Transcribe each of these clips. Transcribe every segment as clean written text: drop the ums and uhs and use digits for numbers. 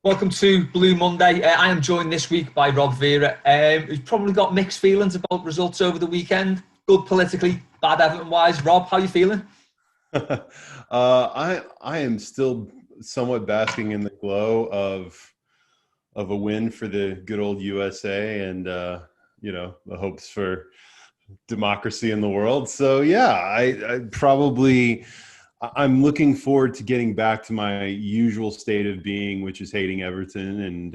Welcome to Blue Monday. I am joined this week by Rob Vera, who's probably got mixed feelings about results over the weekend. Good politically, bad Everton-wise. Rob, how are you feeling? I am still somewhat basking in the glow of a win for the good old USA and the hopes for democracy in the world. So yeah, I'm looking forward to getting back to my usual state of being, which is hating Everton and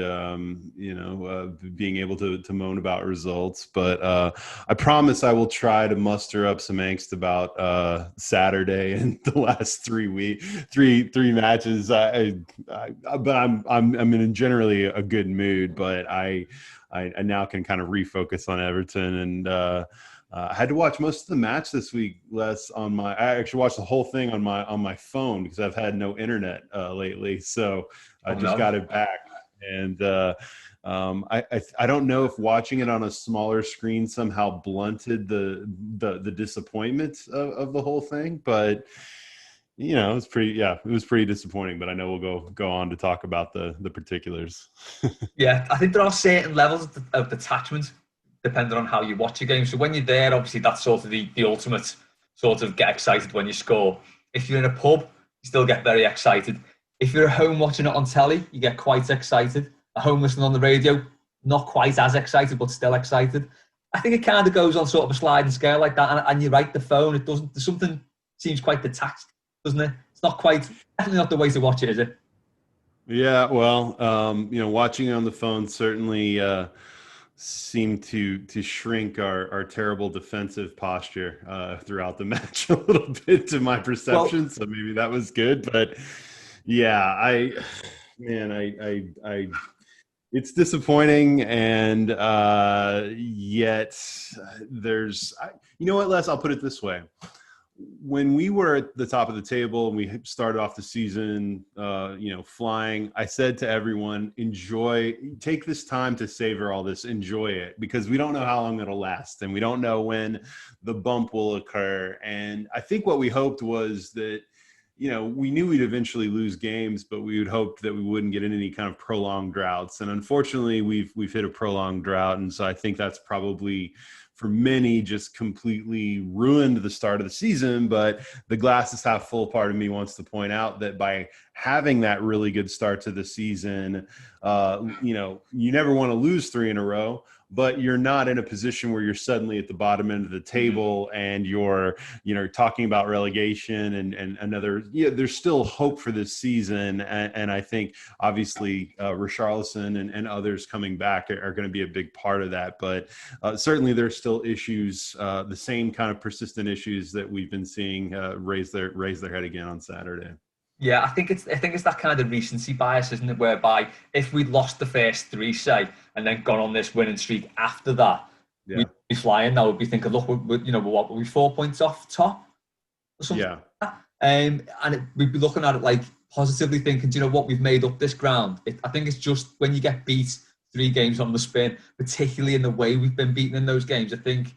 being able to moan about results. But I promise I will try to muster up some angst about Saturday and the last three matches. But I'm in generally a good mood. But I now can kind of refocus on Everton and. I had to watch most of the match this week, Les. I actually watched the whole thing on my phone because I've had no internet lately. So I just got it back, and I don't know if watching it on a smaller screen somehow blunted the disappointment of the whole thing, but. It was pretty disappointing, but I know we'll go on to talk about the particulars. Yeah, I think there are certain levels of detachment depending on how you watch a game. So when you're there, obviously that's sort of the ultimate sort of get excited when you score. If you're in a pub, you still get very excited. If you're at home watching it on telly, you get quite excited. At home listening on the radio, not quite as excited, but still excited. I think it kind of goes on sort of a sliding scale like that. And you're right, the phone, it doesn't, there's something seems quite detached, doesn't it? It's not quite, definitely not the way to watch it, is it? Yeah, well, watching it on the phone certainly seem to shrink our terrible defensive posture throughout the match a little bit to my perception. Well, So maybe that was good, but yeah, I it's disappointing, and yet you know what, Les? I'll put it this way. When we were at the top of the table and we started off the season, flying, I said to everyone, take this time to savor all this, enjoy it, because we don't know how long it'll last and we don't know when the bump will occur. And I think what we hoped was that, we knew we'd eventually lose games, but we would hope that we wouldn't get in any kind of prolonged droughts. And unfortunately, we've hit a prolonged drought. And so I think that's probably for many just completely ruined the start of the season. But the glass is half full part of me wants to point out that by having that really good start to the season, you never want to lose three in a row, but you're not in a position where you're suddenly at the bottom end of the table and you're talking about relegation and another. There's still hope for this season, and I think obviously Richarlison and others coming back are going to be a big part of that. But certainly there's still issues, the same kind of persistent issues that we've been seeing raise their head again on Saturday. yeah, I think it's that kind of recency bias, isn't it? Whereby if we'd lost the first three, say, and then gone on this winning streak after that, Yeah. we'd be flying. Now we'd be thinking, look, were we 4 points off top or something? Yeah. We'd be looking at it like positively thinking, do you know what, we've made up this ground. I think it's just when you get beat 3 games on the spin, particularly in the way we've been beaten in those games. I think,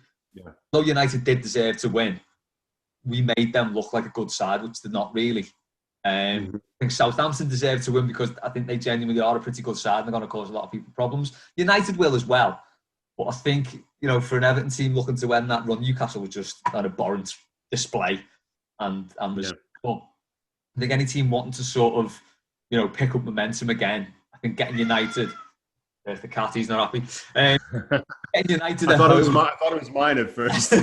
though United did deserve to win, we made them look like a good side, which they're not really. I think Southampton deserve to win because I think they genuinely are a pretty good side and they're going to cause a lot of people problems. United will as well. But I think, for an Everton team looking to end that run, Newcastle was just an abhorrent display and result. But I think any team wanting to sort of, pick up momentum again, I think getting United, there's the cat, he's not happy. Getting United I thought it was mine at first.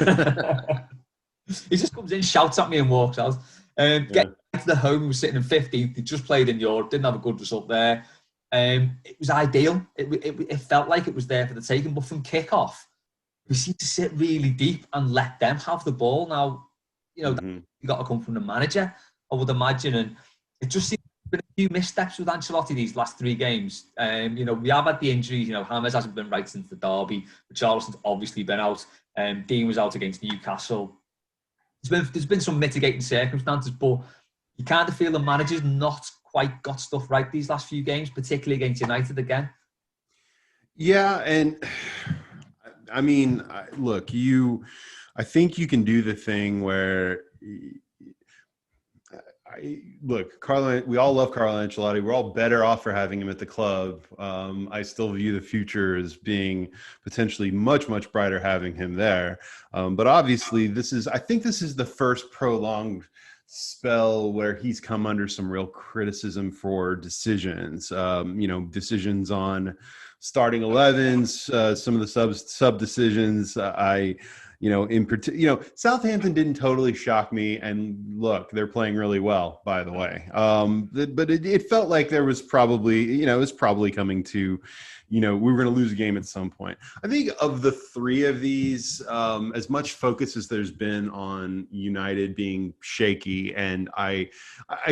He just comes in, shouts at me and walks out. Getting to the home, he was sitting in 15th. He just played in Europe, didn't have a good result there. It was ideal. It felt like it was there for the taking, but from kick-off, we seemed to sit really deep and let them have the ball. Now, you got to come from the manager, I would imagine, and it just seems to have been a few missteps with Ancelotti these last 3 games. We have had the injuries. James hasn't been right since the derby. Richarlison's obviously been out. Dean was out against Newcastle. There's been some mitigating circumstances, but you kind of feel the manager's not quite got stuff right these last few games, particularly against United again. Yeah, and I mean, look, I think you can do the thing where Look, Carlo, we all love Carlo Ancelotti. We're all better off for having him at the club. I still view the future as being potentially much, much brighter having him there. But obviously, I think this is the first prolonged spell where he's come under some real criticism for decisions. Decisions on starting 11s, some of the sub decisions. Southampton didn't totally shock me, and look, they're playing really well, by the way. But it felt like there was probably, it was probably coming to, we were going to lose a game at some point. I think of the three of these, as much focus as there's been on United being shaky, and I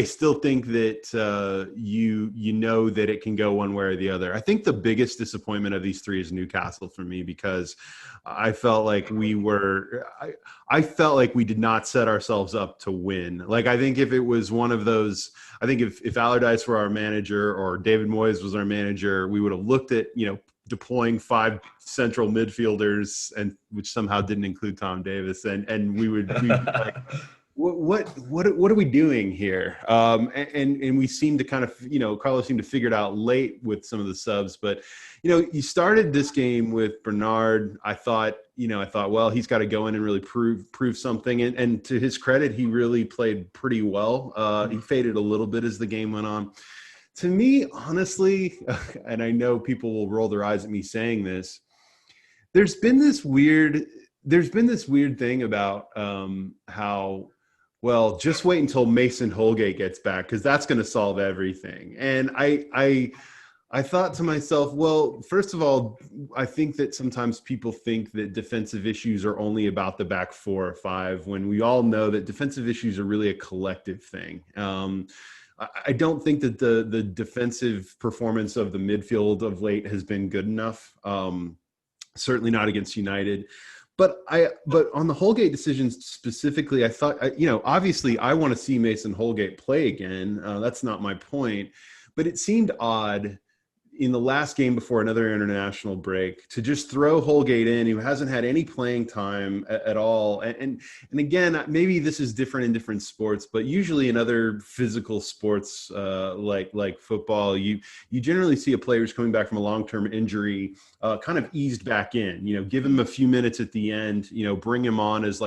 still think that you know that it can go one way or the other. I think the biggest disappointment of these three is Newcastle for me, because I felt like I felt like we did not set ourselves up to win. Like, I think if it was one of those, I think if Allardyce were our manager or David Moyes was our manager, we would have looked at, deploying 5 central midfielders, and which somehow didn't include Tom Davis. And we'd be like, what are we doing here? And we seem to kind of, Carlos seemed to figure it out late with some of the subs, but you started this game with Bernard. I thought, well, he's got to go in and really prove something. And to his credit, he really played pretty well. He faded a little bit as the game went on. To me, honestly, and I know people will roll their eyes at me saying this, there's been this weird thing about how, well, just wait until Mason Holgate gets back, because that's going to solve everything. And I thought to myself, well, first of all, I think that sometimes people think that defensive issues are only about the back 4 or 5, when we all know that defensive issues are really a collective thing. I don't think that the defensive performance of the midfield of late has been good enough. Certainly not against United. But on the Holgate decisions specifically, I thought, obviously I want to see Mason Holgate play again. That's not my point. But it seemed odd in the last game before another international break to just throw Holgate in, who hasn't had any playing time at all. And again, maybe this is different in different sports, but usually in other physical sports like football, you generally see a player who's coming back from a long-term injury kind of eased back in, give him a few minutes at the end, bring him on as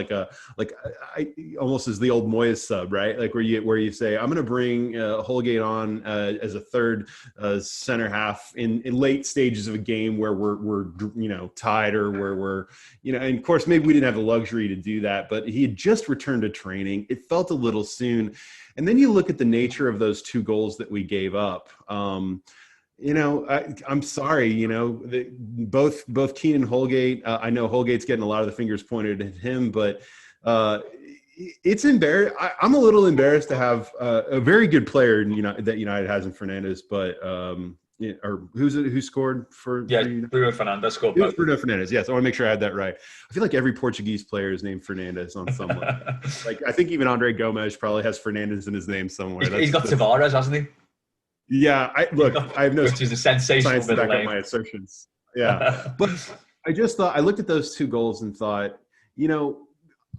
almost as the old Moyes sub, right? Like where you say, I'm going to bring Holgate on as a third center half in late stages of a game where we're tied, or where we're, and of course, maybe we didn't have the luxury to do that, but he had just returned to training. It felt a little soon. And then you look at the nature of those 2 goals that we gave up. I'm sorry, both Keane and Holgate, I know Holgate's getting a lot of the fingers pointed at him, but it's embarrassing. I'm a little embarrassed to have a very good player that United has in Fernandes, but or who scored for? Bruno Fernandes scored. Bruno Fernandes. Yes, I want to make sure I had that right. I feel like every Portuguese player is named Fernandes on someone. Like I think even Andre Gomes probably has Fernandes in his name somewhere. He's got Tavares, hasn't he? Yeah, I have no which is a sensational to back up my assertions. Yeah, but I just thought, I looked at those 2 goals and thought,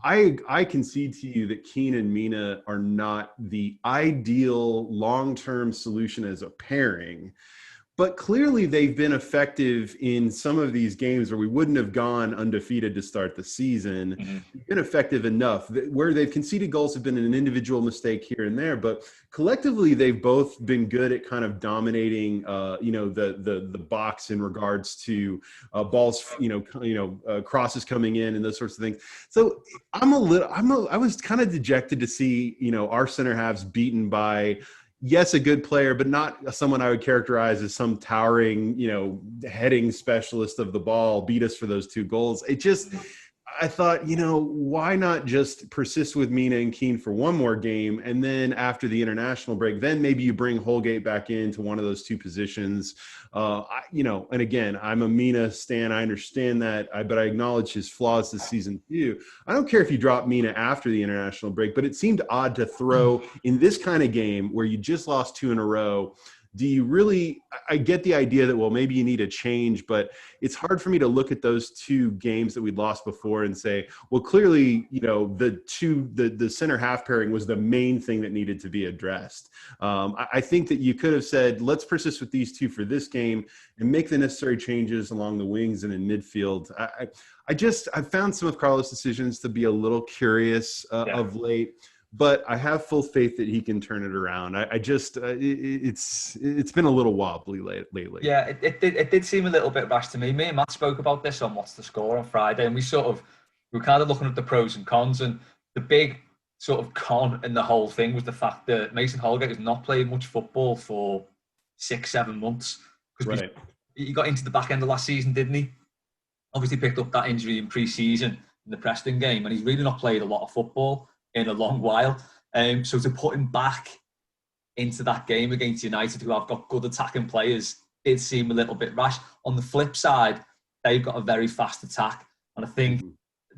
I concede to you that Keane and Mina are not the ideal long-term solution as a pairing. But clearly they've been effective in some of these games where we wouldn't have gone undefeated to start the season. Mm-hmm. They've been effective enough. Where they've conceded goals have been an individual mistake here and there, but collectively they've both been good at kind of dominating, the box in regards to balls, crosses coming in and those sorts of things. So I was kind of dejected to see, our center halves beaten by, yes, a good player, but not someone I would characterize as some towering, heading specialist of the ball, beat us for those 2 goals. It just, I thought, why not just persist with Mina and Keane for one more game? And then after the international break, then maybe you bring Holgate back into one of those 2 positions. And again, I'm a Mina stan. I understand that, but I acknowledge his flaws this season too. I don't care if you drop Mina after the international break, but it seemed odd to throw in this kind of game where you just lost 2 in a row, do you really, I get the idea that, well, maybe you need a change, but it's hard for me to look at those two games that we'd lost before and say, well, clearly, the center half pairing was the main thing that needed to be addressed. I think that you could have said, let's persist with these two for this game and make the necessary changes along the wings and in midfield. I've found some of Carlos' decisions to be a little curious of late, but I have full faith that he can turn it around. It's been a little wobbly lately. Yeah, it did seem a little bit rash to me. Me and Matt spoke about this on What's the Score on Friday, and we were kind of looking at the pros and cons, and the big sort of con in the whole thing was the fact that Mason Holgate has not played much football for 6-7 months. Because he got into the back end of last season, didn't he? Obviously picked up that injury in pre-season in the Preston game, and he's really not played a lot of football in a long while. So to put him back into that game against United, who have got good attacking players, did seem a little bit rash. On the flip side, they've got a very fast attack, and I think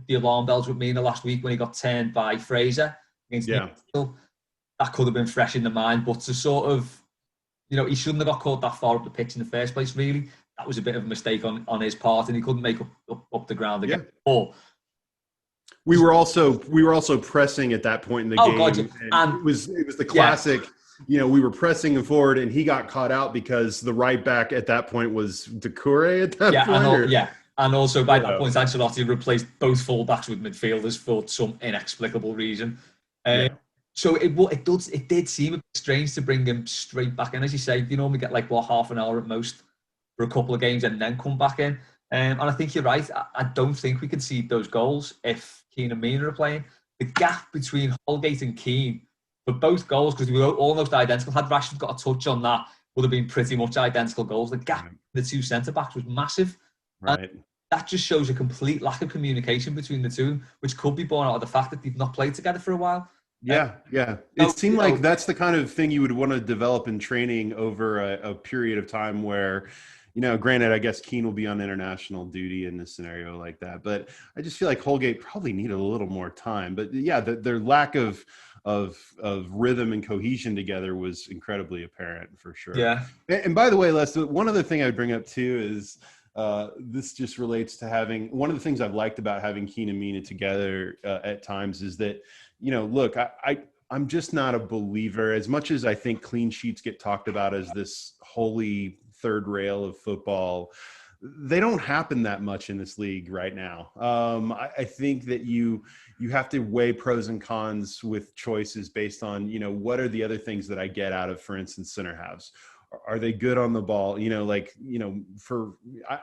the alarm bells with me in the last week when he got turned by Fraser against Newcastle, that could have been fresh in the mind. But to sort of, he shouldn't have got caught that far up the pitch in the first place, really. That was a bit of a mistake on his part, and he couldn't make up the ground again. Or we were also pressing at that point in the game. God, and it was the classic. Yeah. We were pressing him forward, and he got caught out because the right back at that point was Doucouré at that point. And also by that point, Ancelotti replaced both fullbacks with midfielders for some inexplicable reason. So it did seem a bit strange to bring him straight back in, as you say. You normally get half an hour at most for a couple of games and then come back in. And I think you're right. I don't think we concede those goals if Keane and Mina are playing. The gap between Holgate and Keane for both goals, because we were almost identical. Had Rashford got a touch on that, would have been pretty much identical goals. The gap in the two centre-backs was massive. Right. And that just shows a complete lack of communication between the two, which could be born out of the fact that they've not played together for a while. Yeah. It seemed like that's the kind of thing you would want to develop in training over a period of time where, granted, I guess Keane will be on international duty in this scenario like that, but I just feel like Holgate probably needed a little more time. But their lack of rhythm and cohesion together was incredibly apparent for sure. Yeah. And by the way, Les, one other thing I would bring up too is this just relates to having one of the things I've liked about having Keane and Mina together at times is that, look, I'm just not a believer, as much as I think clean sheets get talked about as this holy third rail of football. They don't happen that much in this league right now. I think that you have to weigh pros and cons with choices based on, what are the other things that I get out of, for instance, center halves. Are they good on the ball?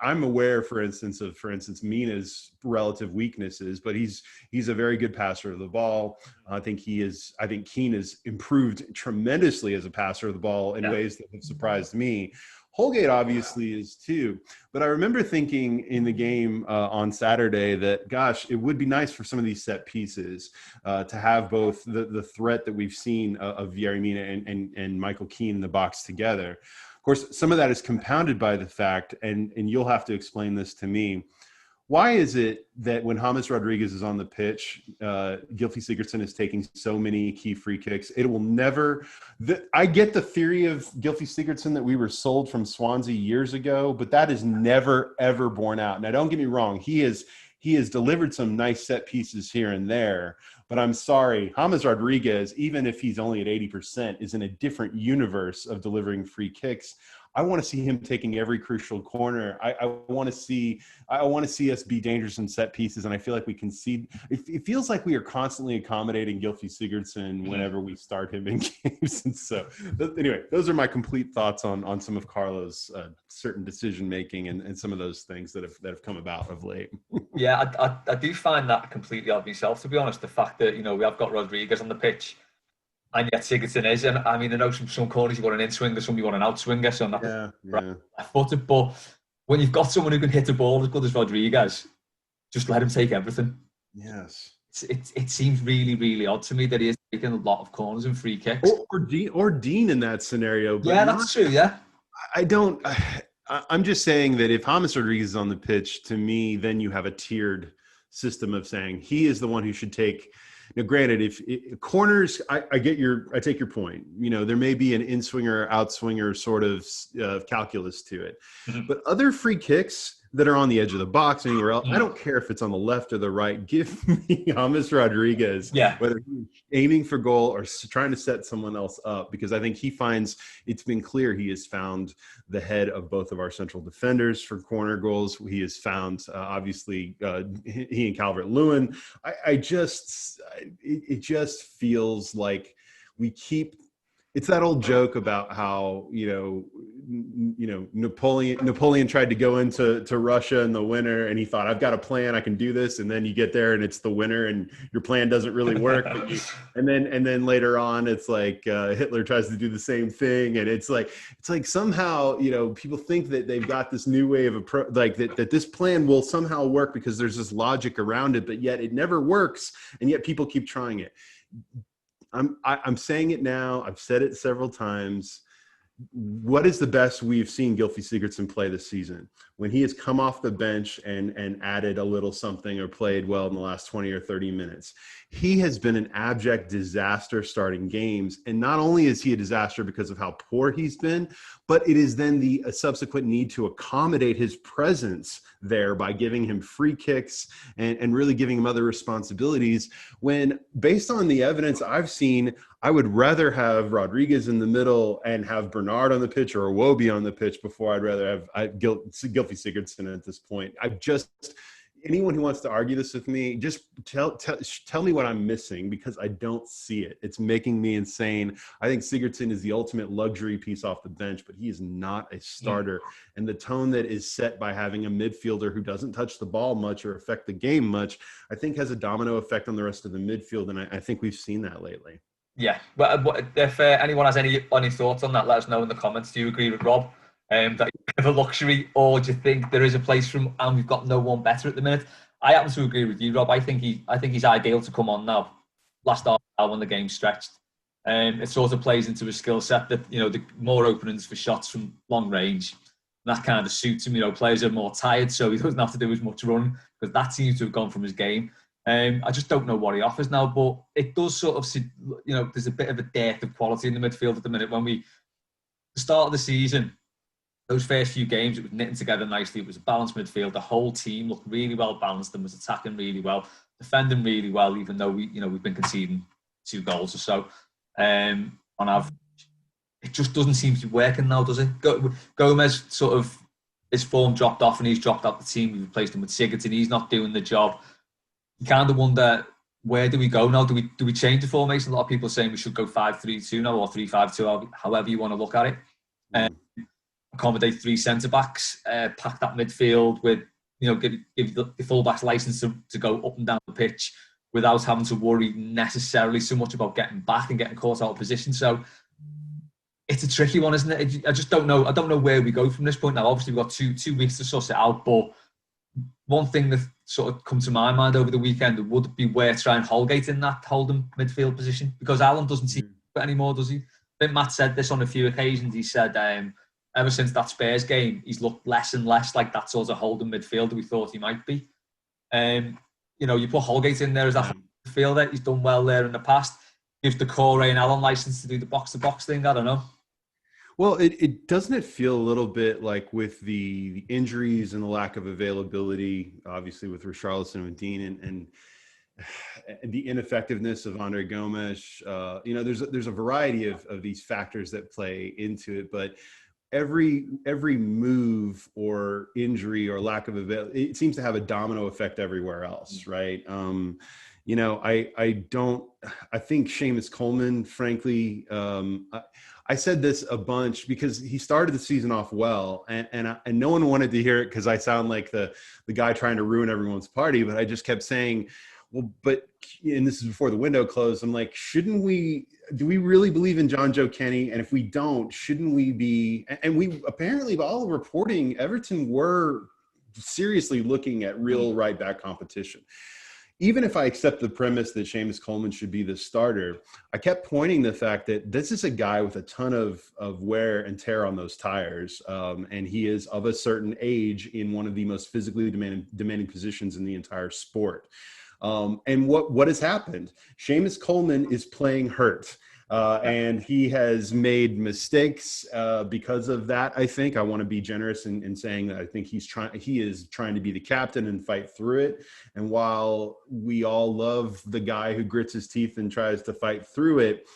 I'm aware, for instance, Mina's relative weaknesses, but he's a very good passer of the ball. I think Keane has improved tremendously as a passer of the ball in ways that have surprised me. Holgate obviously is too, but I remember thinking in the game on Saturday that, gosh, it would be nice for some of these set pieces to have both the threat that we've seen of Yerry Mina and Michael Keane in the box together. Of course, some of that is compounded by the fact, and you'll have to explain this to me, why is it that when James Rodriguez is on the pitch, Gylfi Sigurdsson is taking so many key free kicks? It will never I get the theory of Gylfi Sigurdsson that we were sold from Swansea years ago, but that is never, ever borne out. Now, don't get me wrong. He has delivered some nice set pieces here and there, but I'm sorry, James Rodriguez, even if he's only at 80%, is in a different universe of delivering free kicks. I want to see him taking every crucial corner. I want to see us be dangerous in set pieces, and I feel like we concede. It feels like we are constantly accommodating Gylfi Sigurdsson whenever we start him in games. And so, anyway, those are my complete thoughts on some of Carlo's certain decision making and some of those things that have come about of late. Yeah, I do find that completely odd myself, to be honest. The fact that we have got Rodriguez on the pitch. And yet Sigurdsson is, and I mean, I know some corners you want an in-swinger, some you want an out-swinger, so not left-footed, but when you've got someone who can hit the ball as good as Rodriguez, just let him take everything. Yes. It seems really, really odd to me that he is taking a lot of corners and free kicks. Or Dean in that scenario. But yeah, that's true, yeah. I'm just saying that if James Rodriguez is on the pitch, to me, then you have a tiered system of saying he is the one who should take Now, granted, if corners, I take your point. There may be an in-swinger, out-swinger sort of calculus to it. Mhm. But other free kicks that are on the edge of the box, anywhere else, I don't care if it's on the left or the right. Give me James Rodriguez, Yeah. whether he's aiming for goal or trying to set someone else up, because I think it's been clear he has found the head of both of our central defenders for corner goals. He has found, obviously, he and Calvert-Lewin. It just feels like we keep. It's that old joke about how Napoleon tried to go into Russia in the winter, and he thought, I've got a plan, I can do this, and then you get there and it's the winter and your plan doesn't really work. and then later on it's like Hitler tries to do the same thing, and it's like somehow people think that they've got this new way of approach, like that this plan will somehow work because there's this logic around it, but yet it never works, and yet people keep trying it. I'm saying it now. I've said it several times. What is the best we've seen Gylfi Sigurdsson play this season? When he has come off the bench and added a little something or played well in the last 20 or 30 minutes. He has been an abject disaster starting games. And not only is he a disaster because of how poor he's been, but it is then the subsequent need to accommodate his presence there by giving him free kicks and really giving him other responsibilities, when based on the evidence I've seen, I would rather have Rodriguez in the middle and have Bernard on the pitch or Iwobi on the pitch before I'd rather have Gylfi Sigurdsson at this point. Anyone who wants to argue this with me, just tell me what I'm missing, because I don't see it. It's making me insane. I think Sigurdsson is the ultimate luxury piece off the bench, but he is not a starter. And the tone that is set by having a midfielder who doesn't touch the ball much or affect the game much, I think has a domino effect on the rest of the midfield. And I think we've seen that lately. Yeah. Well, if anyone has any thoughts on that, let us know in the comments. Do you agree with Rob? That you have a luxury, or do you think there is a place for him and we've got no one better at the minute? I happen to agree with you, Rob. I think he's ideal to come on now. Last half hour when the game's stretched. It sort of plays into his skill set that, the more openings for shots from long range. And that kind of suits him. Players are more tired, so he doesn't have to do as much running, because that seems to have gone from his game. I just don't know what he offers now, but it does sort of, there's a bit of a dearth of quality in the midfield at the minute. The start of the season, those first few games, it was knitting together nicely. It was a balanced midfield. The whole team looked really well balanced and was attacking really well, defending really well, even though we've been conceding 2 goals or so on average. It just doesn't seem to be working now, does it? Gomez sort of, his form dropped off and he's dropped out the team. We've replaced him with Sigurdsson. He's not doing the job. You kind of wonder, where do we go now? Do we change the formation? A lot of people are saying we should go 5-3-2 now, or 3-5-2, however you want to look at it. Accommodate 3 centre-backs, pack that midfield with, give the full-backs license to go up and down the pitch without having to worry necessarily so much about getting back and getting caught out of position. So it's a tricky one, isn't it? I just don't know. I don't know where we go from this point now. Obviously, we've got two weeks to suss it out, but one thing that sort of come to my mind over the weekend would be worth trying Holgate in that holding midfield position, because Alan doesn't see it anymore, does he? I think Matt said this on a few occasions. He said ever since that Spurs game, he's looked less and less like that sort of holding midfielder we thought he might be. You put Holgate in there as that midfielder. He's done well there in the past. Gives the Corey and Alan license to do the box-to-box thing. I don't know. Well, it doesn't it feel a little bit like, with the injuries and the lack of availability, obviously with Richarlison and Dean and the ineffectiveness of Andre Gomes. There's a variety of these factors that play into it, but every move or injury or lack of availability, it seems to have a domino effect everywhere else, right? I think Seamus Coleman, frankly, I said this a bunch because he started the season off well, and no one wanted to hear it because I sound like the guy trying to ruin everyone's party. But I just kept saying, well, and this is before the window closed, I'm like, do we really believe in John Joe Kenny? And if we don't, shouldn't we be? And we apparently, by all the reporting, Everton were seriously looking at real right back competition. Even if I accept the premise that Seamus Coleman should be the starter, I kept pointing the fact that this is a guy with a ton of wear and tear on those tires. And he is of a certain age in one of the most physically demanding positions in the entire sport. And what has happened? Seamus Coleman is playing hurt. And he has made mistakes because of that. I think I want to be generous in saying that I think he is trying to be the captain and fight through it. And while we all love the guy who grits his teeth and tries to fight through it,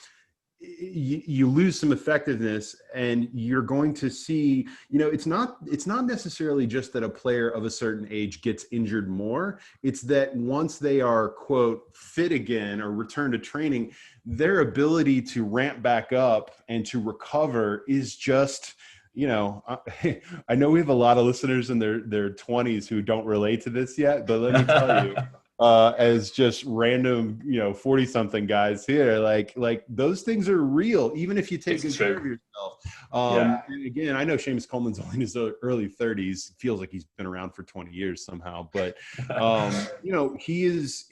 you lose some effectiveness, and you're going to see, it's not necessarily just that a player of a certain age gets injured more. It's that once they are, quote, fit again or return to training, their ability to ramp back up and to recover is just, I know we have a lot of listeners in their 20s who don't relate to this yet, but let me tell you, as just random, 40 something guys here, like those things are real, even if you take good care of yourself. And again, I know Seamus Coleman's only in his early 30s, feels like he's been around for 20 years somehow, but he is,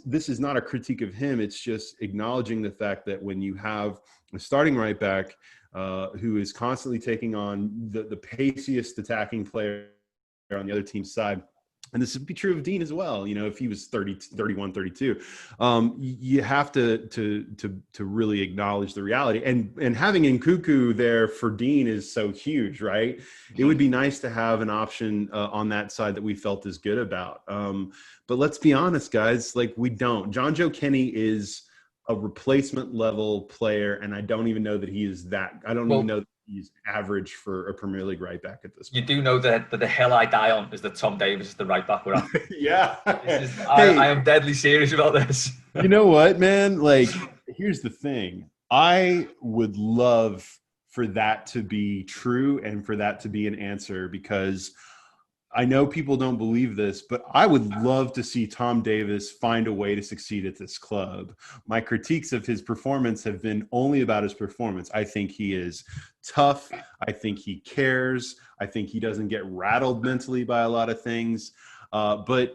this is not a critique of him. It's just acknowledging the fact that when you have a starting right back who is constantly taking on the paciest attacking player on the other team's side, and this would be true of Dean as well, if he was 30, 31, 32, you have to really acknowledge the reality. And having Nkuku there for Dean is so huge, right? It would be nice to have an option on that side that we felt as good about. But let's be honest, guys, we don't. John Joe Kenny is a replacement level player, and I don't even know that he is that. I don't even know that he's average for a Premier League right back at this point. You do know that the hill I die on is that Tom Davies is the right back we're at. Yeah. I am deadly serious about this. You know what, man? Here's the thing. I would love for that to be true and for that to be an answer, because I know people don't believe this, but I would love to see Tom Davies find a way to succeed at this club. My critiques of his performance have been only about his performance. I think he is tough. I think he cares. I think he doesn't get rattled mentally by a lot of things. But,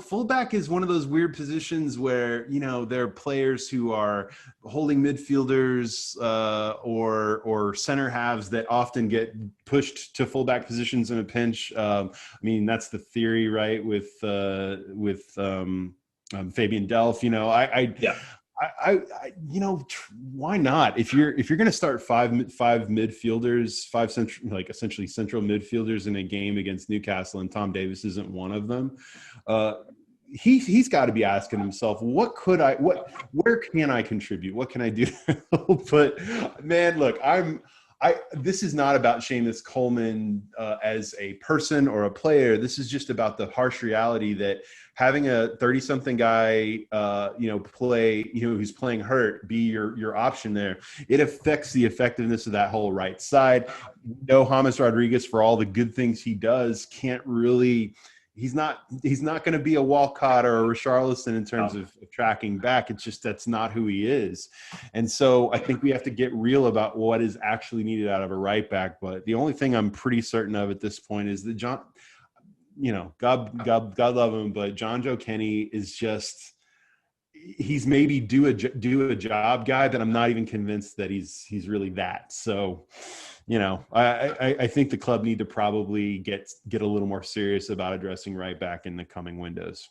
fullback is one of those weird positions where, there are players who are holding midfielders or center halves that often get pushed to fullback positions in a pinch. That's the theory, right? With Fabian Delph, why not? If you're going to start five midfielders, essentially central midfielders in a game against Newcastle, and Tom Davies isn't one of them, he's got to be asking himself, where can I contribute? What can I do? But man, look, this is not about Seamus Coleman as a person or a player. This is just about the harsh reality that having a 30-something guy, play, who's playing hurt, be your option there. It affects the effectiveness of that whole right side. James Rodriguez, for all the good things he does, can't really. He's not going to be a Walcott or a Richarlison in terms of tracking back. It's just that's not who he is. And so I think we have to get real about what is actually needed out of a right back. But the only thing I'm pretty certain of at this point is that God love him, but John Joe Kenny is just, he's maybe do a job guy, but I'm not even convinced that he's really that. So, I think the club need to probably get a little more serious about addressing right back in the coming windows.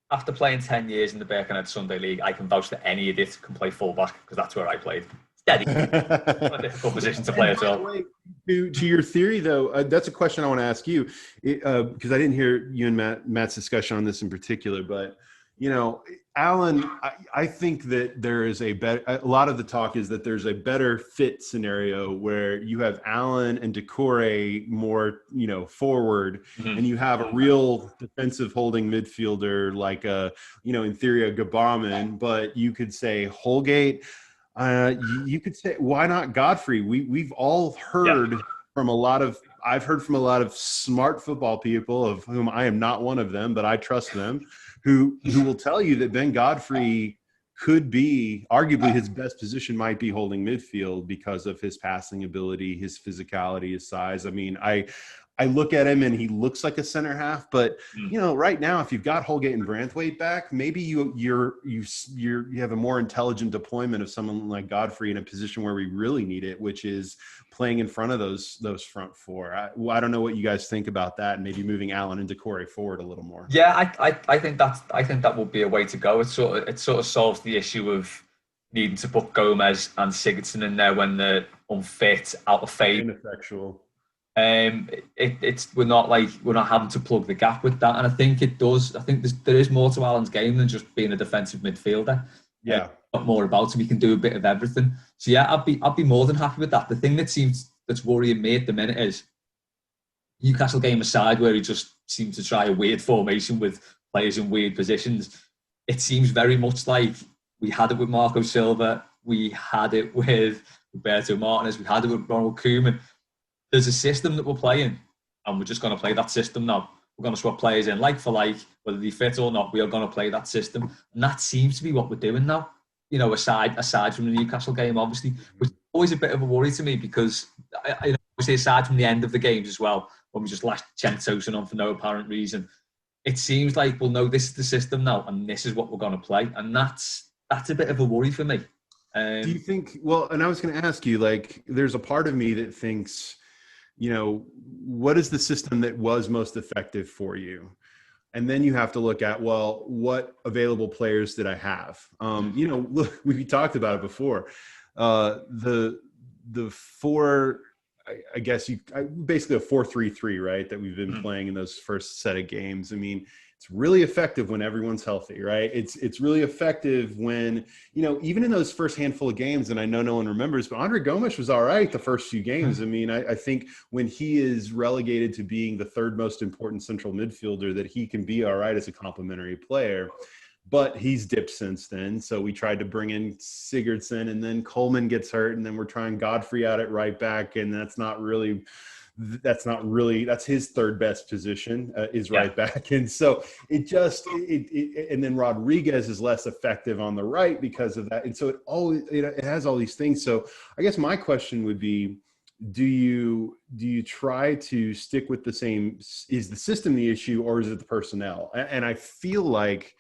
After playing 10 years in the Birkenhead Sunday League, I can vouch that any idiot can play fullback, because that's where I played. Steady. Not a difficult position to play as well. To your theory, though, that's a question I want to ask you, because I didn't hear you and Matt's discussion on this in particular, but Alan, I think that there is a lot of the talk is that there's a better fit scenario where you have Alan and Decore more, forward, and you have a real defensive holding midfielder like in theory, a Gabaman, but you could say Holgate. You could say, why not Godfrey? We've all heard from I've heard from a lot of smart football people, of whom I am not one of them, but I trust them, who will tell you that Ben Godfrey could be, arguably his best position might be holding midfield because of his passing ability, his physicality, his size. I look at him and he looks like a center half, but Mm. you know, right now, if you've got Holgate and Branthwaite back, maybe you have a more intelligent deployment of someone like Godfrey in a position where we really need it, which is playing in front of those front four. I don't know what you guys think about that, and maybe moving Allen and Decore forward a little more. Yeah, I think that would be a way to go. It sort of solves the issue of needing to put Gomez and Sigurdsson in there when they're unfit, out of favour. Ineffectual. We're not having to plug the gap with that, and I think it does. I think there is more to Alan's game than just being a defensive midfielder. Yeah, Got more about him. He can do a bit of everything. So yeah, I'd be more than happy with that. The thing that's worrying me at the minute is Newcastle game aside, where he just seemed to try a weird formation with players in weird positions. It seems very much like we had it with Marco Silva, we had it with Roberto Martinez, we had it with Ronald Koeman. There's a system that we're playing, and we're just going to play that system now. We're going to swap players in like for like, whether they fit or not. We are going to play that system, and that seems to be what we're doing now. You know, aside from the Newcastle game, obviously, which is always a bit of a worry to me because, obviously, aside from the end of the games as well, when we just lashed Cenk Tosun on for no apparent reason, it seems like, well, no, this is the system now, and this is what we're going to play, and that's a bit of a worry for me. Do you think? Well, and I was going to ask you, like, there's a part of me that thinks, you know, what is the system that was most effective for you? And then you have to look at, well, what available players did I have? You know, look, we talked about it before. The four, I guess basically a 4-3-3, right? That we've been playing in those first set of games. I mean, it's really effective when everyone's healthy, right? It's really effective when, you know, even in those first handful of games, and I know no one remembers, but Andre Gomes was all right the first few games. I mean, I think when he is relegated to being the third most important central midfielder, that he can be all right as a complementary player. But he's dipped since then. So we tried to bring in Sigurdsson, and then Coleman gets hurt, and then we're trying Godfrey out at right back, and that's his third best position, is right back. And so and then Rodriguez is less effective on the right because of that. And so it has all these things. So I guess my question would be, do you try to stick with the same, is the system the issue, or is it the personnel? And I feel like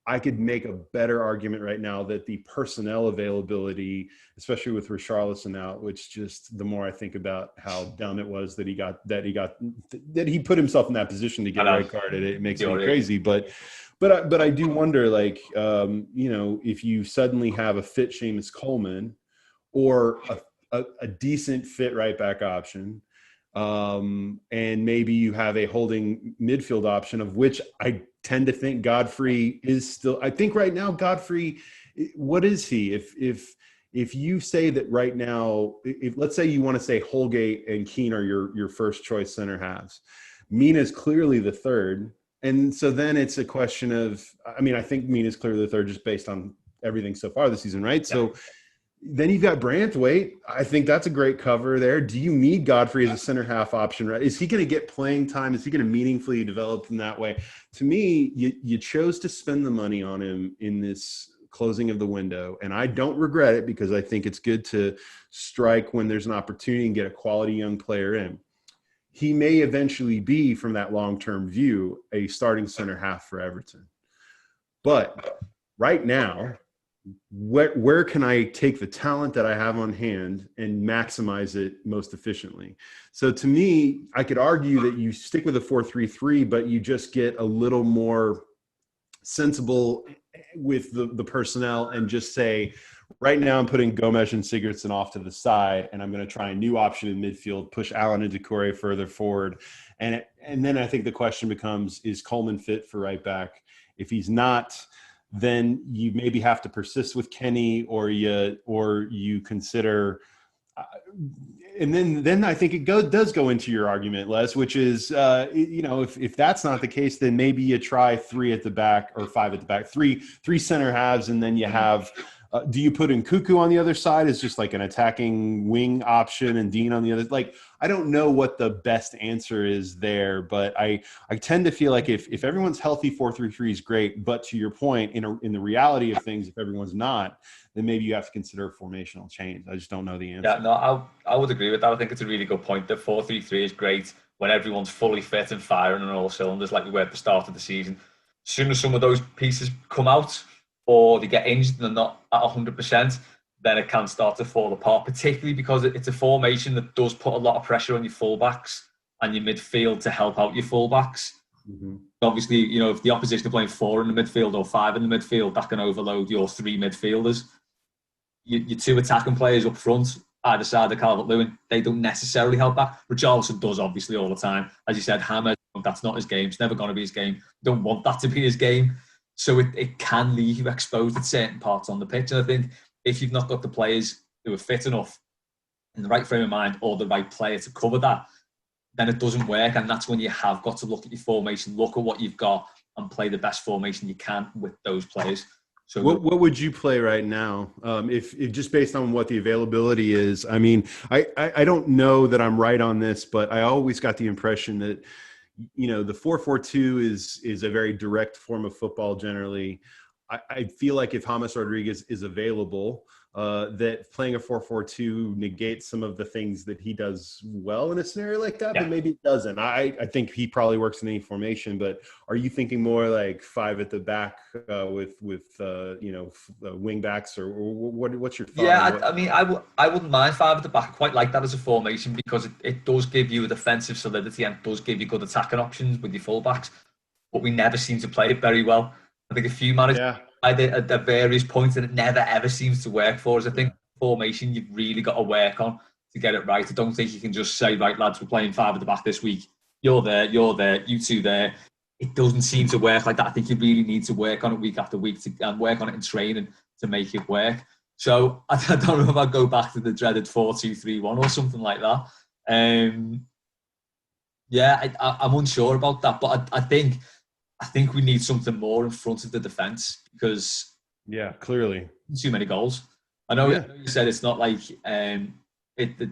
I could make a better argument right now that the personnel availability, especially with Richarlison out, which just the more I think about how dumb it was that he put himself in that position to get red carded, it makes me crazy. But I do wonder, like, you know, if you suddenly have a fit Seamus Coleman or a decent fit right back option, and maybe you have a holding midfield option, of which I tend to think Godfrey is still. I think right now Godfrey, what is he? If you say that right now, if let's say you want to say Holgate and Keane are your first choice center halves, Mina's clearly the third, and so then it's a question of, I mean, I think Mina's clearly the third just based on everything so far this season, right? Yeah. So then you've got Branthwaite. I think that's a great cover there. Do you need Godfrey as a center half option, right? Is he going to get playing time? Is he going to meaningfully develop in that way? To me, you chose to spend the money on him in this closing of the window, and I don't regret it because I think it's good to strike when there's an opportunity and get a quality young player in. He may eventually be, from that long-term view, a starting center half for Everton. But right now, where can I take the talent that I have on hand and maximize it most efficiently? So to me, I could argue that you stick with a 4-3-3, but you just get a little more sensible with the personnel and just say, right now I'm putting Gomes and Sigurdsson off to the side, and I'm going to try a new option in midfield, push Allen and Decore further forward. And then I think the question becomes, is Coleman fit for right back? If he's not, then you maybe have to persist with Kenny, or you consider, and then I think it does go into your argument, Les, which is, you know, if that's not the case, then maybe you try 3 at the back or 5 at the back, three center halves, and then you have. Do you put in Cuckoo on the other side as just like an attacking wing option and Dean on the other? Like, I don't know what the best answer is there, but I tend to feel like if everyone's healthy, 4-3-3 is great. But to your point, in the reality of things, if everyone's not, then maybe you have to consider a formational change. I just don't know the answer. Yeah, no, I would agree with that. I think it's a really good point that 4-3-3 is great, when everyone's fully fit and firing on all cylinders like we were at the start of the season. As soon as some of those pieces come out or they get injured and they're not at 100%, then it can start to fall apart, particularly because it's a formation that does put a lot of pressure on your fullbacks and your midfield to help out your fullbacks. Mm-hmm. Obviously, you know, if the opposition are playing 4 in the midfield or 5 in the midfield, that can overload your 3 midfielders. Your 2 attacking players up front, either side of Calvert-Lewin, they don't necessarily help that. Richarlison does, obviously, all the time. As you said, Hammer, that's not his game. It's never going to be his game. You don't want that to be his game. So it can leave you exposed at certain parts on the pitch. And I think if you've not got the players who are fit enough, in the right frame of mind, or the right player to cover that, then it doesn't work. And that's when you have got to look at your formation, look at what you've got, and play the best formation you can with those players. So what would you play right now, if just based on what the availability is? I mean, I don't know that I'm right on this, but I always got the impression that, you know, the 4-4-2 is a very direct form of football generally. I feel like if James Rodriguez is available, that playing a 4-4-2 negates some of the things that he does well in a scenario like that, but maybe it doesn't. I think he probably works in any formation, but are you thinking more like 5 at the back with wing backs, or what's your thought? Yeah, I mean, I wouldn't mind 5 at the back. I quite like that as a formation because it does give you a defensive solidity and does give you good attacking options with your fullbacks, but we never seem to play it very well. I think a few managers at various points, and it never ever seems to work for us. I think formation you've really got to work on to get it right. I don't think you can just say, right, lads, we're playing 5 at the back this week. You're there, you 2 there. It doesn't seem to work like that. I think you really need to work on it week after week and work on it in training to make it work. So I don't know if I'd go back to the dreaded 4-2-3-1 or something like that. I'm unsure about that, but I think we need something more in front of the defence because clearly too many goals. I know you said it's not like there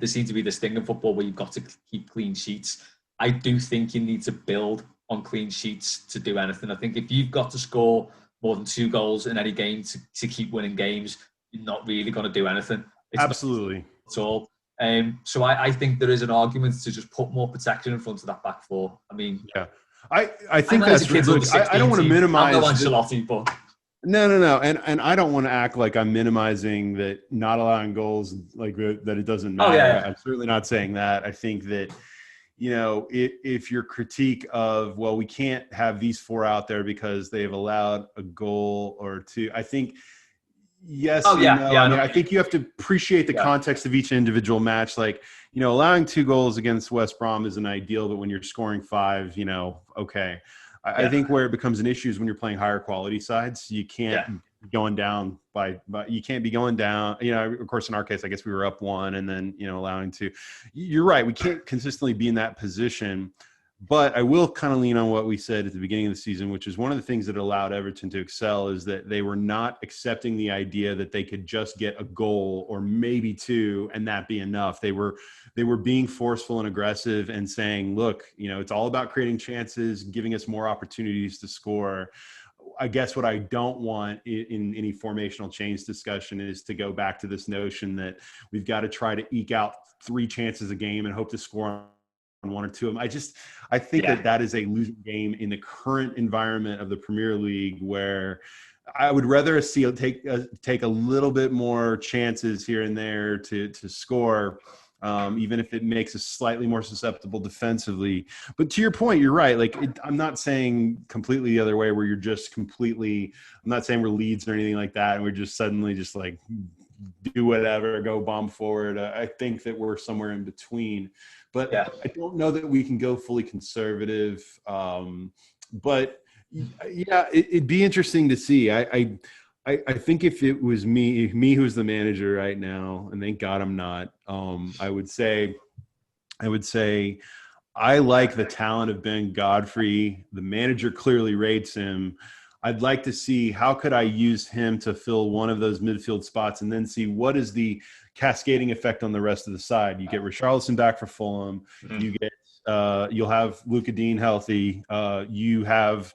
seems to be this thing in football where you've got to keep clean sheets. I do think you need to build on clean sheets to do anything. I think if you've got to score more than 2 goals in any game to keep winning games, you're not really going to do anything. Absolutely. At all. So I think there is an argument to just put more protection in front of that back 4. I mean, I think that's really, I don't want to minimize Ancelotti, but no, and I don't want to act like I'm minimizing that not allowing goals, like that it doesn't matter. I'm certainly not saying that. I think that, you know, if your critique of, well, we can't have these 4 out there because they've allowed a goal or 2, I think yes. I think you have to appreciate the context of each individual match. Like, you know, allowing 2 goals against West Brom isn't ideal, but when you're scoring 5, you know, okay. I think where it becomes an issue is when you're playing higher quality sides. You can't be going down by you can't be going down. You know, of course, in our case, I guess we were up 1 and then, you know, allowing 2. You're right. We can't consistently be in that position. But I will kind of lean on what we said at the beginning of the season, which is one of the things that allowed Everton to excel is that they were not accepting the idea that they could just get a goal or maybe 2 and that be enough. They were being forceful and aggressive and saying, look, you know, it's all about creating chances, giving us more opportunities to score. I guess what I don't want in any formational change discussion is to go back to this notion that we've got to try to eke out 3 chances a game and hope to score on 1 or 2 of them. I think that is a losing game in the current environment of the Premier League, where I would rather see take a little bit more chances here and there to score, even if it makes us slightly more susceptible defensively. But to your point, you're right. Like, I'm not saying completely the other way where you're just completely, I'm not saying we're Leeds or anything like that, and we're just suddenly just like do whatever, go bomb forward. I think that we're somewhere in between. But I don't know that we can go fully conservative. But it'd be interesting to see. I think if it was me who's the manager right now, and thank God I'm not, I would say I like the talent of Ben Godfrey. The manager clearly rates him. I'd like to see how could I use him to fill one of those midfield spots, and then see what is the cascading effect on the rest of the side. You get Richarlison back for Fulham. Mm-hmm. You get you'll have Luka Dean healthy. You have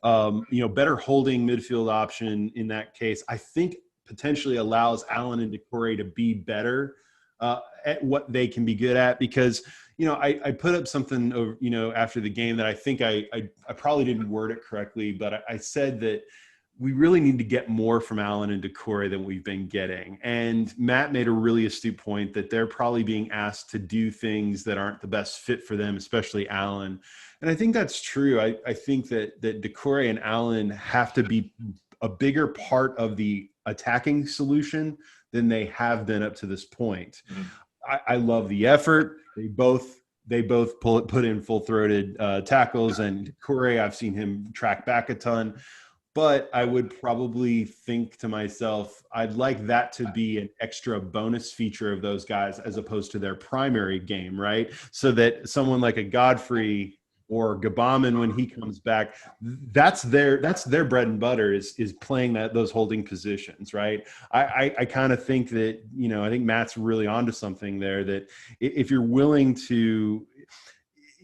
better holding midfield option in that case. I think potentially allows Allen and Decore to be better at what they can be good at, because I put up something, after the game that I think I probably didn't word it correctly, but I said that we really need to get more from Allen and Doucouré than we've been getting. And Matt made a really astute point that they're probably being asked to do things that aren't the best fit for them, especially Allen. And I think that's true. I think that Doucouré and Allen have to be a bigger part of the attacking solution than they have been up to this point. Mm-hmm. I love the effort. They both put in full-throated tackles, and Doucouré, I've seen him track back a ton. But I would probably think to myself, I'd like that to be an extra bonus feature of those guys as opposed to their primary game, right? So that someone like a Godfrey or Gabaman, when he comes back, that's their bread and butter is playing those holding positions, right? I kind of think that, I think Matt's really onto something there, that if you're willing to,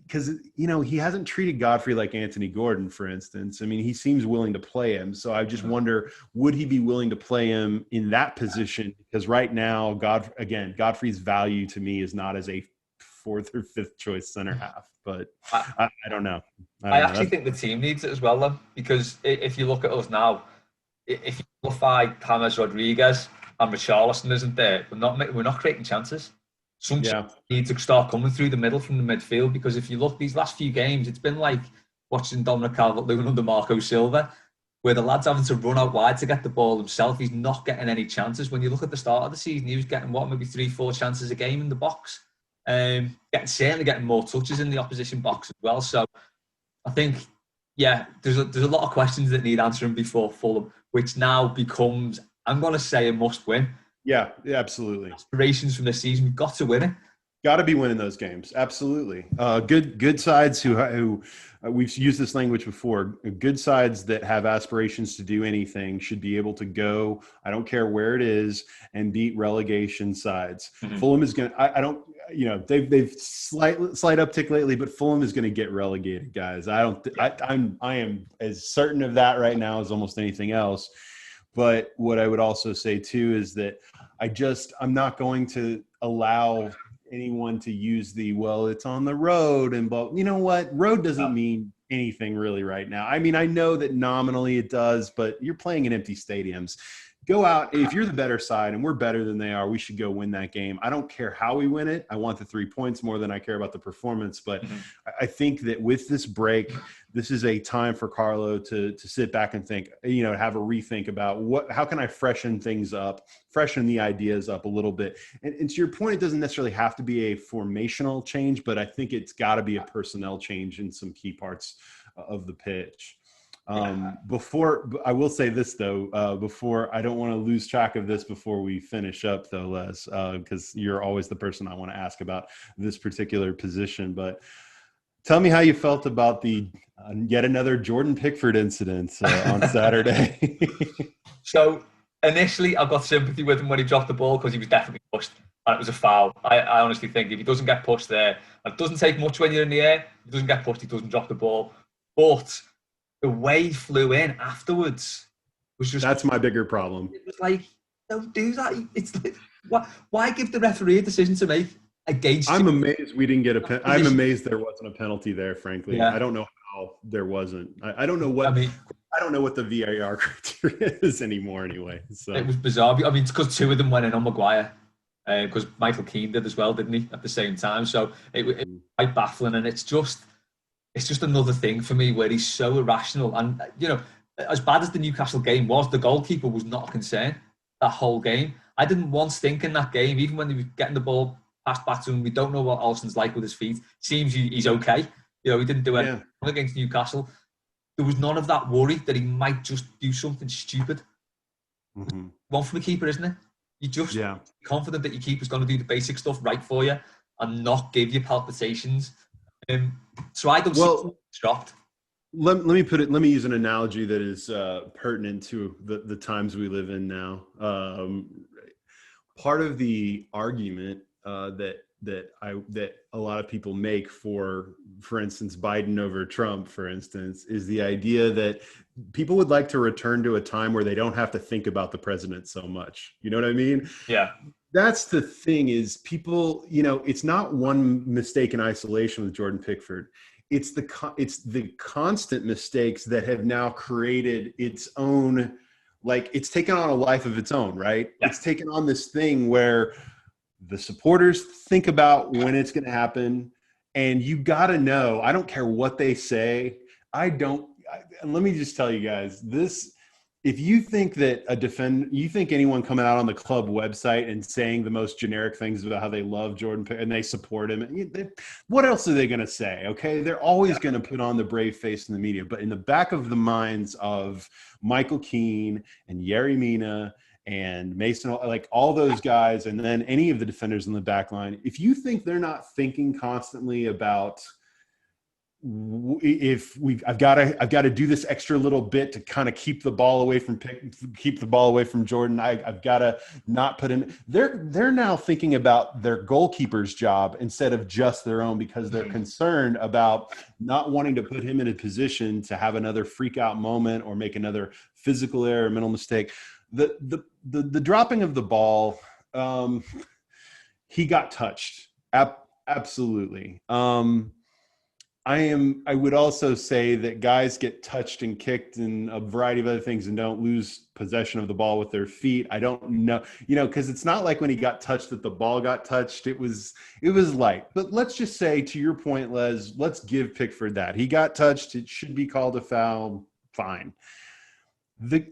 because, he hasn't treated Godfrey like Anthony Gordon, for instance. I mean, he seems willing to play him. So I just wonder, would he be willing to play him in that position? Because right now, Godfrey's value to me is not as a fourth or fifth choice center half, but I don't know. I actually think the team needs it as well, though, because if you look at us now, if you qualify James Rodriguez and Richarlison isn't there, we're not creating chances. Some need to start coming through the middle from the midfield, because if you look these last few games, it's been like watching Dominic Calvert-Lewin under Marco Silva, where the lad's having to run out wide to get the ball himself. He's not getting any chances. When you look at the start of the season, he was getting maybe 3-4 chances a game in the box. Certainly getting more touches in the opposition box as well. So I think, there's a lot of questions that need answering before Fulham, which now becomes, I'm going to say, a must win. Yeah, absolutely. Aspirations from this season, we've got to win it. Got to be winning those games. Absolutely. Good sides who we've used this language before. Good sides that have aspirations to do anything should be able to go, I don't care where it is, and beat relegation sides. Mm-hmm. Fulham is going to, they've slight uptick lately, but Fulham is going to get relegated, guys. I am as certain of that right now as almost anything else. But what I would also say too is that I'm not going to allow anyone to use it's on the road and you know what? Road doesn't mean anything really right now. I mean, I know that nominally it does, but you're playing in empty stadiums. Go out. If you're the better side and we're better than they are, we should go win that game. I don't care how we win it. I want the 3 points more than I care about the performance. But I think that with this break, this is a time for Carlo to sit back and think, have a rethink about how can I freshen things up, freshen the ideas up a little bit. And to your point, it doesn't necessarily have to be a formational change, but I think it's got to be a personnel change in some key parts of the pitch. Before I will say this though, before I don't want to lose track of this before we finish up though, Les, because you're always the person I want to ask about this particular position. But tell me how you felt about the yet another Jordan Pickford incident on Saturday. So initially, I got sympathy with him when he dropped the ball because he was definitely pushed and it was a foul. I honestly think if he doesn't get pushed there, it doesn't take much when you're in the air. If he doesn't get pushed, he doesn't drop the ball. But the way he flew in afterwards was just... That's my bigger problem. It was like, don't do that. It's like, why give the referee a decision to make against I'm amazed we didn't get I'm amazed there wasn't a penalty there, frankly. Yeah. I don't know how there wasn't. I don't know what... I don't know what the VAR criteria is anymore anyway. So it was bizarre. I mean, it's because two of them went in on Maguire. Because Michael Keane did as well, didn't he, at the same time? So it was quite baffling. And it's just another thing for me where he's so irrational. And, as bad as the Newcastle game was, the goalkeeper was not a concern that whole game. I didn't once think in that game, even when he was getting the ball passed back to him, we don't know what Alston's like with his feet. Seems he's okay. He didn't do anything against Newcastle. There was none of that worry that he might just do something stupid. Mm-hmm. One from a keeper, isn't it? You just confident that your keeper's going to do the basic stuff right for you and not give you palpitations. So I don't see it dropped. Let me use an analogy that is pertinent to the times we live in now. Part of the argument that a lot of people make for instance, Biden over Trump, for instance, is the idea that people would like to return to a time where they don't have to think about the president so much. You know what I mean? Yeah. That's the thing is people, it's not one mistake in isolation with Jordan Pickford. It's the constant mistakes that have now created its own, like it's taken on a life of its own, right? Yeah. It's taken on this thing where the supporters think about when it's going to happen. And you got to know, I don't care what they say. And let me just tell you guys this. If you think that you think anyone coming out on the club website and saying the most generic things about how they love Jordan and they support him, what else are they going to say? Okay. They're always going to put on the brave face in the media, but in the back of the minds of Michael Keane and Yerry Mina and Mason, like all those guys, and then any of the defenders in the back line, if you think they're not thinking constantly about, I've got to do this extra little bit to kind of keep the ball away from Jordan. I've got to not put him. They're now thinking about their goalkeeper's job instead of just their own, because they're concerned about not wanting to put him in a position to have another freak out moment or make another physical error or mental mistake. The dropping of the ball, he got touched. Absolutely. I would also say that guys get touched and kicked and a variety of other things and don't lose possession of the ball with their feet. I don't know, because it's not like when he got touched that the ball got touched. It was light. But let's just say, to your point, Les, let's give Pickford that. He got touched. It should be called a foul. Fine.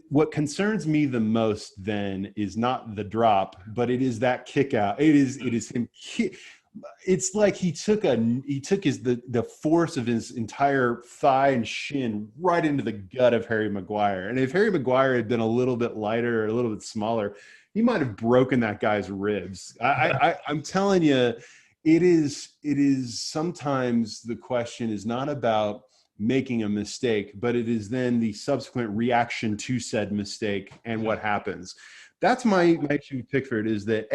What concerns me the most then is not the drop, but it is that kick out. It is him. It's like he took the force of his entire thigh and shin right into the gut of Harry Maguire. And if Harry Maguire had been a little bit lighter or a little bit smaller, he might have broken that guy's ribs. I'm telling you, it is sometimes the question is not about making a mistake, but it is then the subsequent reaction to said mistake and what happens. That's my issue with Pickford, is that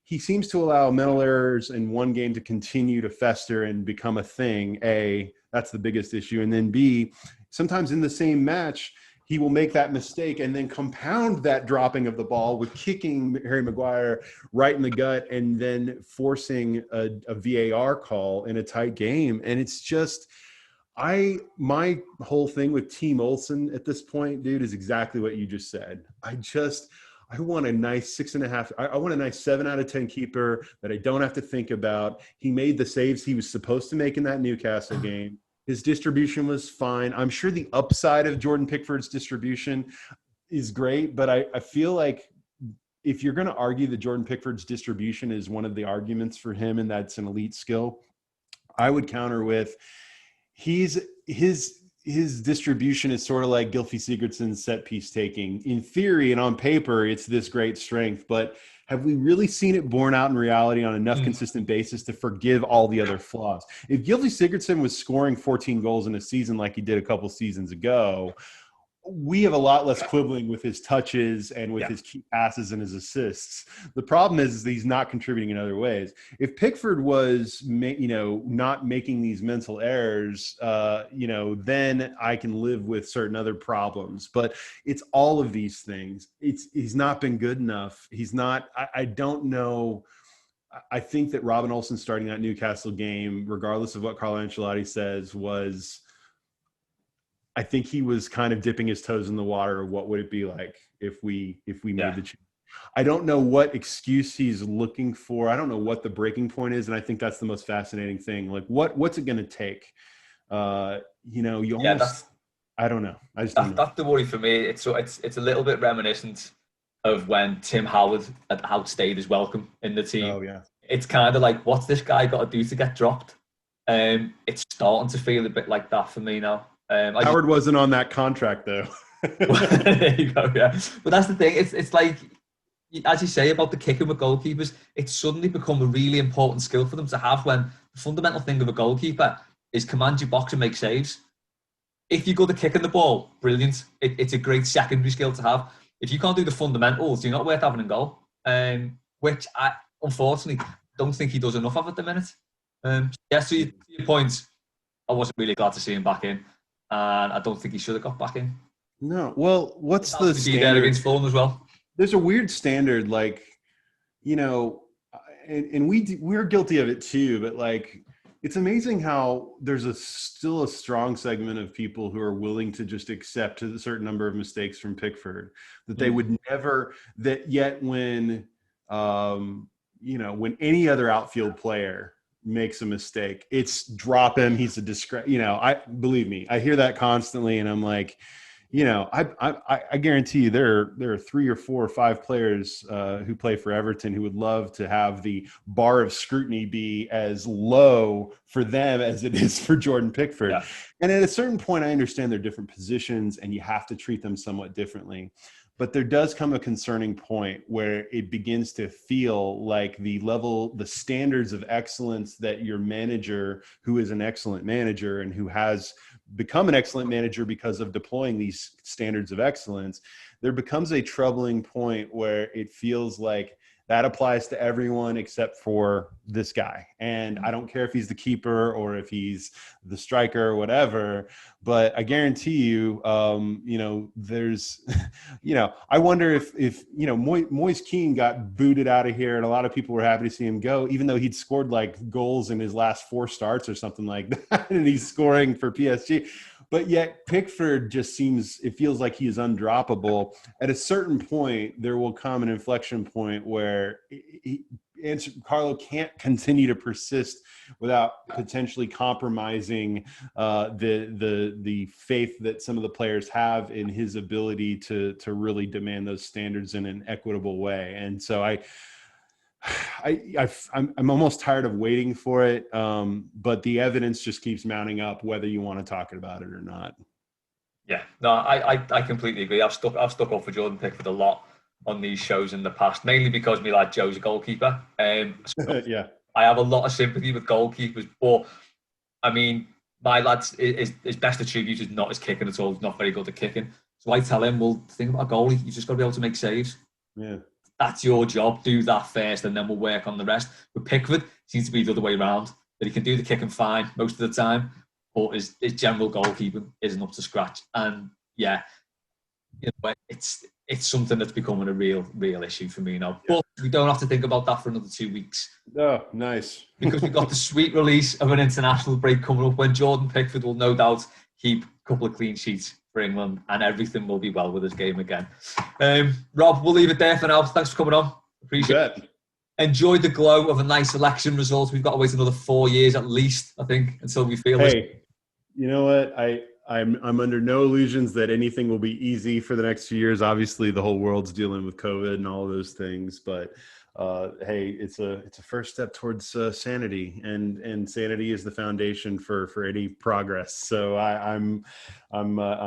he seems to allow mental errors in one game to continue to fester and become a thing. That's the biggest issue. And then B, sometimes in the same match, he will make that mistake and then compound that dropping of the ball with kicking Harry Maguire right in the gut and then forcing a VAR call in a tight game. And it's just, my whole thing with Team Olsen at this point, dude, is exactly what you just said. I want a nice 6.5. I want a nice 7 out of 10 keeper that I don't have to think about. He made the saves he was supposed to make in that Newcastle game. His distribution was fine. I'm sure the upside of Jordan Pickford's distribution is great, but I feel like if you're going to argue that Jordan Pickford's distribution is one of the arguments for him and that's an elite skill, I would counter with his distribution is sort of like Gylfi Sigurdsson's set piece taking. In theory and on paper, it's this great strength, but have we really seen it borne out in reality on enough consistent basis to forgive all the other flaws? If Gylfi Sigurdsson was scoring 14 goals in a season like he did a couple seasons ago, we have a lot less quibbling with his touches and with his key passes and his assists. The problem is he's not contributing in other ways. If Pickford was, not making these mental errors, then I can live with certain other problems. But it's all of these things. He's not been good enough. He's not. I don't know. I think that Robin Olsen starting that Newcastle game, regardless of what Carlo Ancelotti says, I think he was kind of dipping his toes in the water of what would it be like if we made the change. I don't know what excuse he's looking for. I don't know what the breaking point is, and I think that's the most fascinating thing. Like, what's it going to take? I don't know. I just don't know. That's the worry for me. It's a little bit reminiscent of when Tim Howard outstayed his welcome in the team. Oh yeah. It's kind of like, what's this guy got to do to get dropped? It's starting to feel a bit like that for me now. Howard wasn't on that contract though. There you go, yeah. But that's the thing. It's like, as you say about the kicking with goalkeepers, it's suddenly become a really important skill for them to have, when the fundamental thing of a goalkeeper is command your box and make saves. If you're good at kicking the ball, brilliant. It's a great secondary skill to have. If you can't do the fundamentals, you're not worth having in goal. Which I, unfortunately, don't think he does enough of at the minute. To your point, I wasn't really glad to see him back in. And I don't think he should have got back in. No. Well, what's the standard against Fulham as well? There's a weird standard. Like, you know, and we're guilty of it too, but like, it's amazing how there's still a strong segment of people who are willing to just accept a certain number of mistakes from Pickford that they would never, that yet when, when any other outfield player makes a mistake, it's drop him. He's a disgrace. Believe me, I hear that constantly, and I'm like, I guarantee you there are 3 or 4 or 5 players who play for Everton who would love to have the bar of scrutiny be as low for them as it is for Jordan Pickford. Yeah. And at a certain point, I understand they're different positions and you have to treat them somewhat differently. But there does come a concerning point where it begins to feel like the standards of excellence that your manager, who is an excellent manager and who has become an excellent manager because of deploying these standards of excellence, there becomes a troubling point where it feels like that applies to everyone except for this guy. And I don't care if he's the keeper or if he's the striker or whatever, but I guarantee you, there's, I wonder if Moise Kean got booted out of here and a lot of people were happy to see him go, even though he'd scored like goals in his last 4 starts or something like that. And he's scoring for PSG. But yet Pickford it feels like he is undroppable. At a certain point, there will come an inflection point where Carlo can't continue to persist without potentially compromising the faith that some of the players have in his ability to really demand those standards in an equitable way. And so I'm almost tired of waiting for it, but the evidence just keeps mounting up, whether you want to talk about it or not. Yeah, no, I completely agree. I've stuck up for Jordan Pickford a lot on these shows in the past, mainly because my lad Joe's a goalkeeper. Yeah, I have a lot of sympathy with goalkeepers, but I mean, my lad's his best attribute is not his kicking at all. He's not very good at kicking. So I tell him, well, the thing about a goalie, you just got to be able to make saves. Yeah. That's your job. Do that first, and then we'll work on the rest. With Pickford, seems to be the other way around. That he can do the kicking fine most of the time, but his general goalkeeping isn't up to scratch. And yeah, it's something that's becoming a real issue for me now. But we don't have to think about that for another 2 weeks. Oh, nice. Because we've got the sweet release of an international break coming up when Jordan Pickford will no doubt keep a couple of clean sheets for England and everything will be well with his game again. Rob, we'll leave it there for now. Thanks for coming on. Appreciate it. Enjoy the glow of a nice election result. We've got to wait another 4 years at least, I think, until we feel this. Hey, you know what? I'm under no illusions that anything will be easy for the next few years. Obviously, the whole world's dealing with COVID and all those things, but hey, it's a first step towards sanity, and sanity is the foundation for any progress. So I'm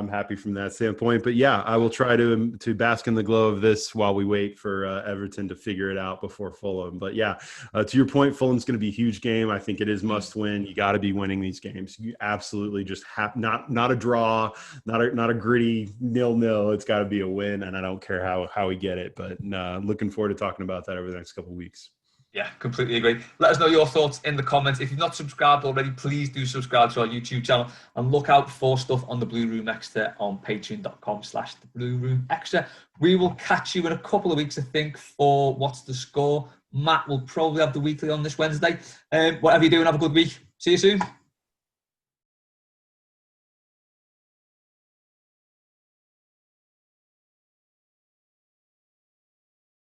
happy from that standpoint. But yeah, I will try to bask in the glow of this while we wait for Everton to figure it out before Fulham. But yeah, to your point, Fulham's going to be a huge game. I think it is must win. You got to be winning these games. You absolutely just have not a draw, not a gritty 0-0. It's got to be a win, and I don't care how we get it. But looking forward to talking about that over the next couple of weeks. Yeah, completely agree. Let us know your thoughts in the comments. If you've not subscribed already, please do subscribe to our YouTube channel and look out for stuff on the Blue Room Extra on patreon.com/the Blue Room Extra. We will catch you in a couple of weeks, I think, for What's the Score. Matt will probably have the weekly on this Wednesday. Whatever you're doing, have a good week. See you soon.